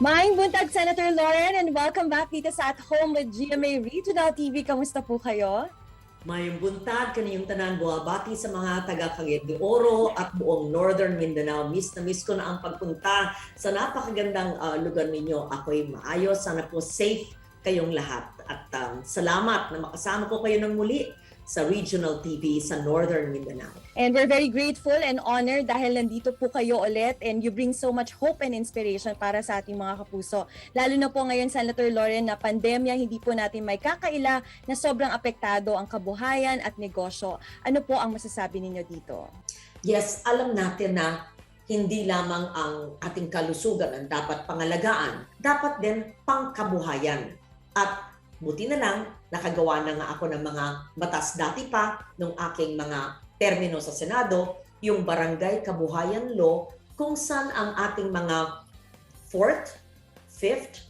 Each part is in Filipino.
Maayong buntag, Senator Lauren, and welcome back dito sa At Home with GMA Regional TV. Kamusta po kayo? Mayong buntag kaniyong tanan buwabati sa mga taga Cagayan de Oro at buong Northern Mindanao. Miss na miss ko na ang pagpunta sa napakagandang lugar ninyo. Ako'y maayos. Sana po safe kayong lahat. At salamat na makasama ko kayo ng muli sa Regional TV sa Northern Mindanao. And we're very grateful and honored dahil nandito po kayo ulit and you bring so much hope and inspiration para sa ating mga kapuso. Lalo na po ngayon, Senator Lauren, na pandemya, hindi po natin may kakaila na sobrang apektado ang kabuhayan at negosyo. Ano po ang masasabi ninyo dito? Yes, alam natin na hindi lamang ang ating kalusugan ang dapat pangalagaan, dapat din pangkabuhayan. At buti na lang, nakagawa na nga ako ng mga batas dati pa nung aking mga termino sa Senado, yung Barangay Kabuhayan Law, kung saan ang ating mga 4th, 5th,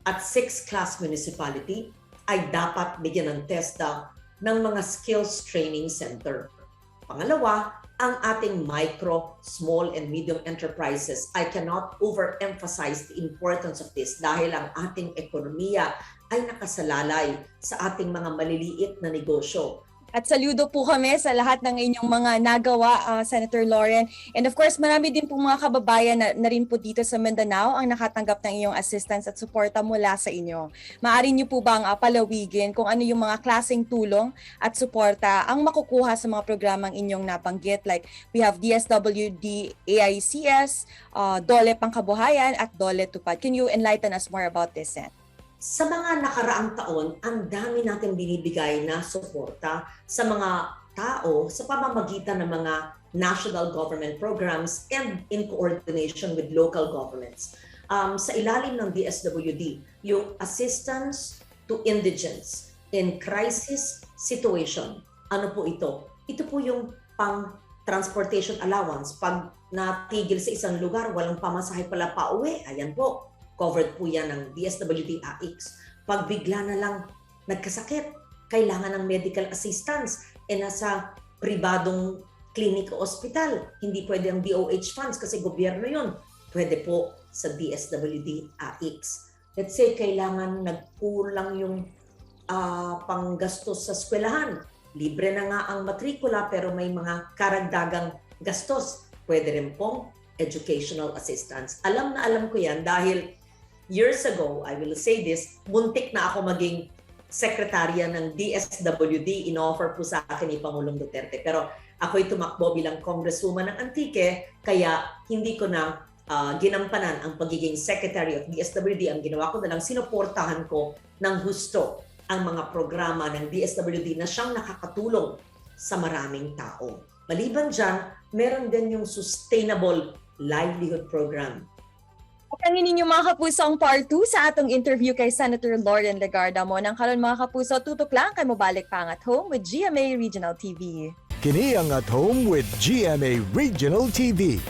at 6th class municipality ay dapat bigyan ng TESDA ng mga skills training center. Pangalawa, ang ating micro, small, and medium enterprises. I cannot overemphasize the importance of this dahil ang ating ekonomiya ay nakasalalay sa ating mga maliliit na negosyo. At saludo po kami sa lahat ng inyong mga nagawa, Senator Lauren. And of course, marami din po mga kababayan na rin po dito sa Mindanao ang nakatanggap ng inyong assistance at suporta mula sa inyo. Maaari niyo po bang palawigin kung ano yung mga klaseng tulong at suporta ang makukuha sa mga programang inyong nabanggit? Like we have DSWD, AICS, Dole Pangkabuhayan at Dole Tupad. Can you enlighten us more about this, Sen? Sa mga nakaraang taon, ang dami natin binibigay na suporta sa mga tao sa pamamagitan ng mga national government programs and in coordination with local governments. Sa ilalim ng DSWD, yung Assistance to Indigents in Crisis Situation. Ano po ito? Ito po yung pang-transportation allowance. Pag natigil sa isang lugar, walang pamasahe pala pauwi, ayan po. Covered po yan ng DSWD AIX. Pag bigla na lang nagkasakit, kailangan ng medical assistance, nasa pribadong klinik o ospital, hindi pwede ang DOH funds kasi gobyerno yun. Pwede po sa DSWD AIX. Let's say kailangan nagkulang yung panggastos sa eskwelahan. Libre na nga ang matrikula pero may mga karagdagang gastos. Pwede rin pong educational assistance. Alam na alam ko yan dahil years ago, I will say this, muntik na ako maging sekretarya ng DSWD, in-offer po sa akin ni Pangulong Duterte. Pero ako'y tumakbo bilang congresswoman ng Antique, kaya hindi ko na ginampanan ang pagiging secretary of DSWD. Ang ginawa ko na lang, sinuportahan ko ng gusto ang mga programa ng DSWD na siyang nakakatulong sa maraming tao. Maliban dyan, meron din yung Sustainable Livelihood Program. Ang inyong mga kapuso ang part 2 sa atong interview kay Senator Lauren Legarda mo. Nang karon mga kapuso, tutok lang kay mobalik pa ang At Home with GMA Regional TV. Kini ang At Home with GMA Regional TV.